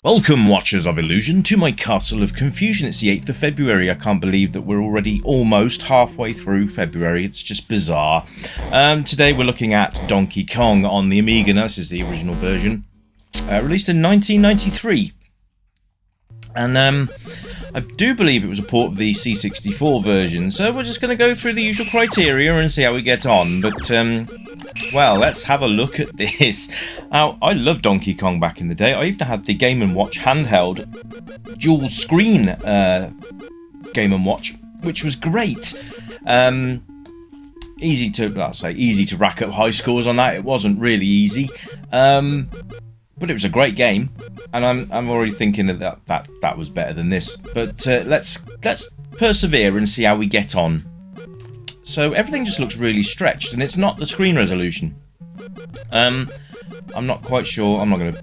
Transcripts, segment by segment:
Welcome, Watchers of Illusion, to my Castle of Confusion. It's the 8th of February. I can't believe that we're already almost halfway through February. It's just bizarre. Today we're looking at Donkey Kong on the Amiga. Now, this is the original version, released in 1993. And I do believe it was a port of the C64 version, so we're just going to go through the usual criteria and see how we get on. But, well, let's have a look at this. Now, I loved Donkey Kong back in the day. I even had the Game & Watch handheld dual screen Game & Watch, which was great. Easy to rack up high scores on that. It wasn't really easy. But it was a great game, and I'm already thinking that was better than this. But let's persevere and see how we get on. So everything just looks really stretched, and it's not the screen resolution. I'm not quite sure. I'm not gonna.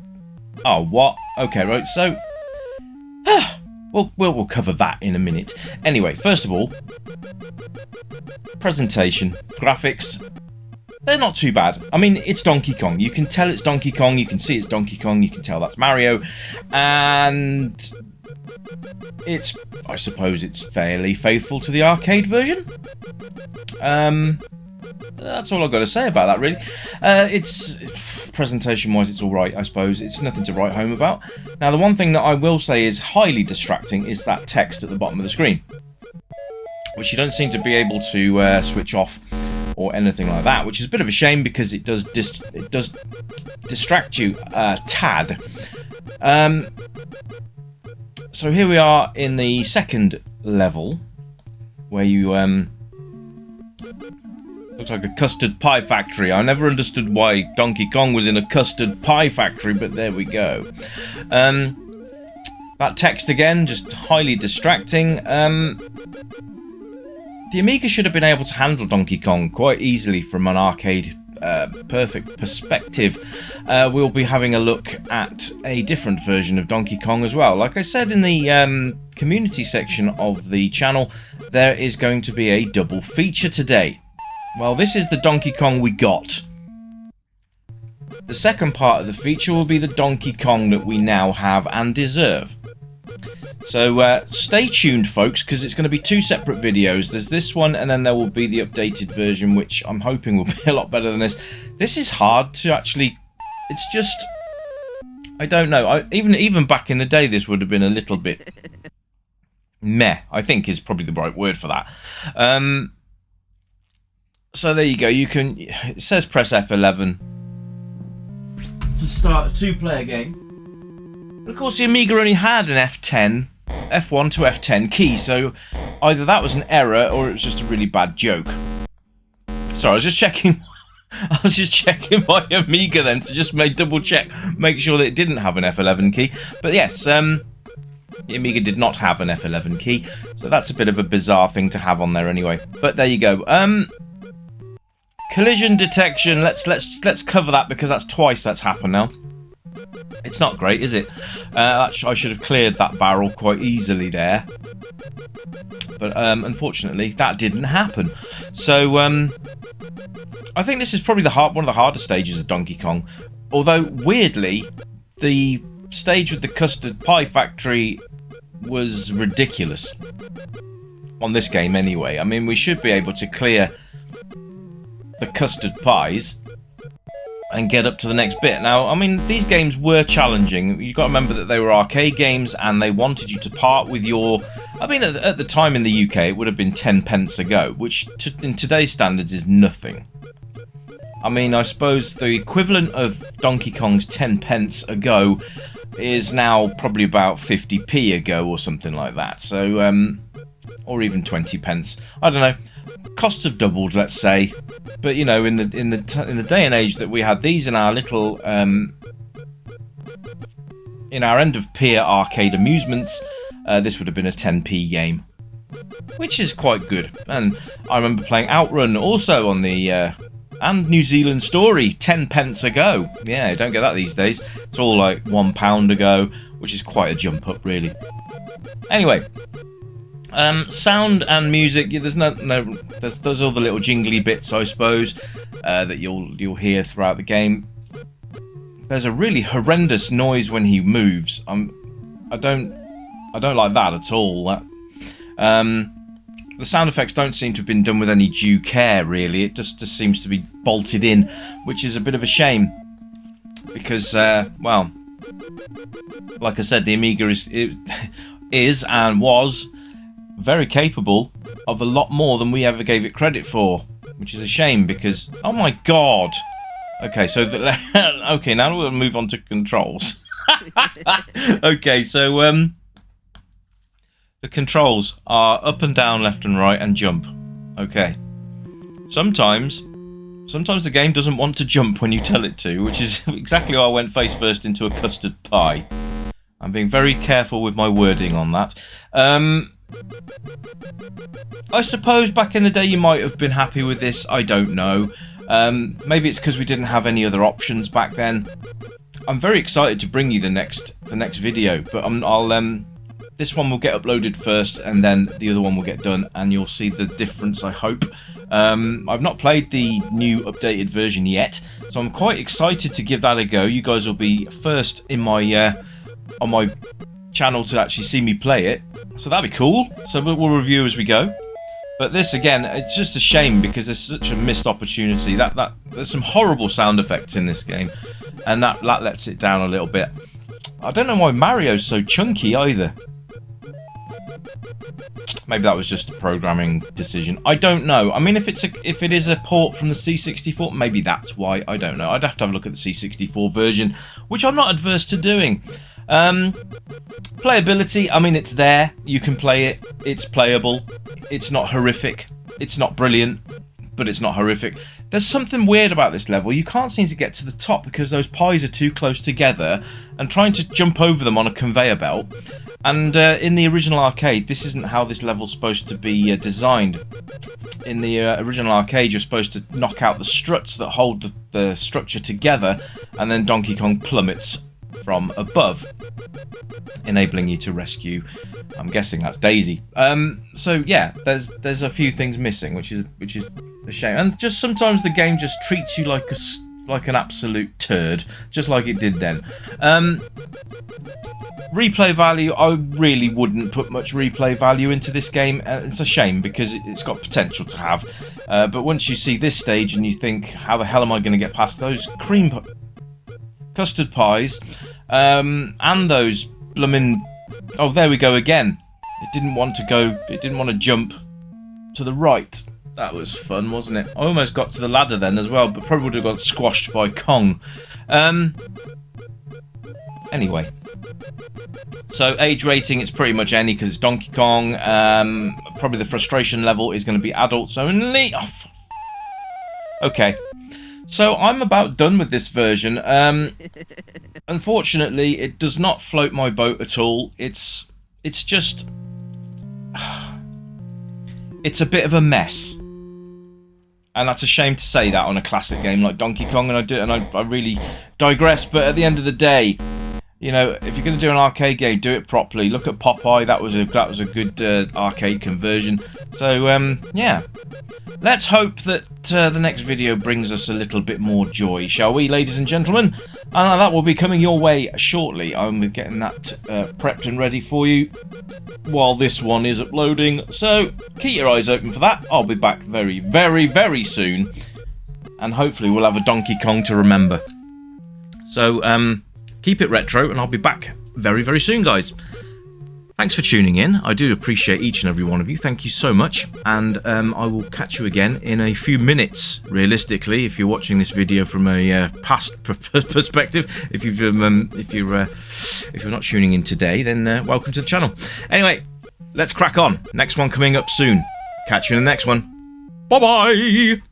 Oh, what? Okay, right. So, we'll cover that in a minute. Anyway, first of all, presentation, graphics. They're not too bad. I mean, it's Donkey Kong. You can tell it's Donkey Kong. You can see it's Donkey Kong. You can tell that's Mario. And I suppose it's fairly faithful to the arcade version. That's all I've got to say about that, really. Presentation-wise, it's all right, I suppose. It's nothing to write home about. Now, the one thing that I will say is highly distracting is that text at the bottom of the screen, which you don't seem to be able to switch off or anything like that, which is a bit of a shame because it does distract you a tad. So here we are in the second level, where you looks like a custard pie factory. I never understood why Donkey Kong was in a custard pie factory, but there we go. That text again, just highly distracting. The Amiga should have been able to handle Donkey Kong quite easily from an arcade perfect perspective. We'll be having a look at a different version of Donkey Kong as well. Like I said in the community section of the channel, there is going to be a double feature today. Well, this is the Donkey Kong we got. The second part of the feature will be the Donkey Kong that we now have and deserve. So stay tuned, folks, because it's going to be two separate videos. There's this one, and then there will be the updated version, which I'm hoping will be a lot better than this. This is hard to actually... It's just... I don't know. Even back in the day, this would have been a little bit... meh, I think is probably the right word for that. So there you go. You can... It says press F11 to start a two-player game. But of course, the Amiga only had an F1 to F10 key, so either that was an error or it was just a really bad joke. Sorry, I was just checking. I was just checking my Amiga then to just double check, make sure that it didn't have an F11 key. But yes, the Amiga did not have an F11 key, so that's a bit of a bizarre thing to have on there anyway. But there you go. Collision detection. Let's cover that because that's twice that's happened now. It's not great, is it? I should have cleared that barrel quite easily there. But unfortunately, that didn't happen. So I think this is probably one of the hardest stages of Donkey Kong. Although, weirdly, the stage with the custard pie factory was ridiculous. On this game, anyway. I mean, we should be able to clear the custard pies and get up to the next bit. Now, I mean, these games were challenging. You've got to remember that they were arcade games and they wanted you to part with your... I mean, at the time in the UK, it would have been 10 pence a go, which in today's standards is nothing. I mean, I suppose the equivalent of Donkey Kong's 10 pence a go is now probably about 50p a go or something like that. So, or even 20 pence. I don't know. Costs have doubled, let's say. But you know, in the day and age that we had these in our little in our end of pier arcade amusements, this would have been a 10p game, which is quite good. And I remember playing Outrun also on the and New Zealand Story, 10 pence a go. Yeah, don't get that these days. It's all like £1 a go, which is quite a jump up, really. Anyway. Sound and music. There's there's all the little jingly bits, I suppose, that you'll hear throughout the game. there's a really horrendous noise when he moves. I don't like that at all. The sound effects don't seem to have been done with any due care, really. It just seems to be bolted in, which is a bit of a shame. Because, well, like I said, the Amiga is and was very capable of a lot more than we ever gave it credit for. Which is a shame, because... Oh my god! Okay, so... okay, now we'll move on to controls. Okay, so, the controls are up and down, left and right, and jump. Okay. Sometimes the game doesn't want to jump when you tell it to, which is exactly why I went face first into a custard pie. I'm being very careful with my wording on that. I suppose back in the day you might have been happy with this, I don't know. Maybe it's because we didn't have any other options back then. I'm very excited to bring you the next video, but this one will get uploaded first, and then the other one will get done, and you'll see the difference, I hope. I've not played the new updated version yet, so I'm quite excited to give that a go. You guys will be first in my on my channel to actually see me play it, so that'd be cool. So we'll review as we go. But this, again, it's just a shame because there's such a missed opportunity. There's some horrible sound effects in this game, and that lets it down a little bit. I don't know why Mario's so chunky either. Maybe that was just a programming decision. I don't know. I mean, if it is a port from the C64, maybe that's why. I don't know. I'd have to have a look at the C64 version, which I'm not adverse to doing. Playability, I mean, it's there. You can play it. It's playable. It's not horrific. It's not brilliant, but it's not horrific. There's something weird about this level. You can't seem to get to the top because those pies are too close together, and trying to jump over them on a conveyor belt. And in the original arcade, this isn't how this level's supposed to be designed. In the original arcade, you're supposed to knock out the struts that hold the structure together, and then Donkey Kong plummets from above, enabling you to rescue, I'm guessing that's Daisy. So yeah, there's a few things missing, which is a shame. And just sometimes the game just treats you like an absolute turd, just like it did then. Replay value, I really wouldn't put much replay value into this game. It's a shame because it's got potential to have. But once you see this stage and you think, how the hell am I going to get past those custard pies and those bloomin'... Oh, there we go again. It didn't want to jump to the right. That was fun, wasn't it? I almost got to the ladder then as well, but probably would have got squashed by Kong. Anyway. So, age rating, it's pretty much any, because it's Donkey Kong. Probably the frustration level is going to be adults only. Oh, okay. So, I'm about done with this version. Unfortunately, it does not float my boat at all. It's just... It's a bit of a mess. And that's a shame to say that on a classic game like Donkey Kong, and I really digress, but at the end of the day, you know, if you're going to do an arcade game, do it properly. Look at Popeye, that was a good arcade conversion. So, yeah. Let's hope that the next video brings us a little bit more joy, shall we, ladies and gentlemen? And that will be coming your way shortly. I'm getting that prepped and ready for you while this one is uploading. So, keep your eyes open for that. I'll be back very, very, very soon. And hopefully we'll have a Donkey Kong to remember. So, keep it retro, and I'll be back very, very soon, guys. Thanks for tuning in. I do appreciate each and every one of you. Thank you so much. And I will catch you again in a few minutes, realistically, if you're watching this video from a past perspective. If you're not tuning in today, then welcome to the channel. Anyway, let's crack on. Next one coming up soon. Catch you in the next one. Bye-bye!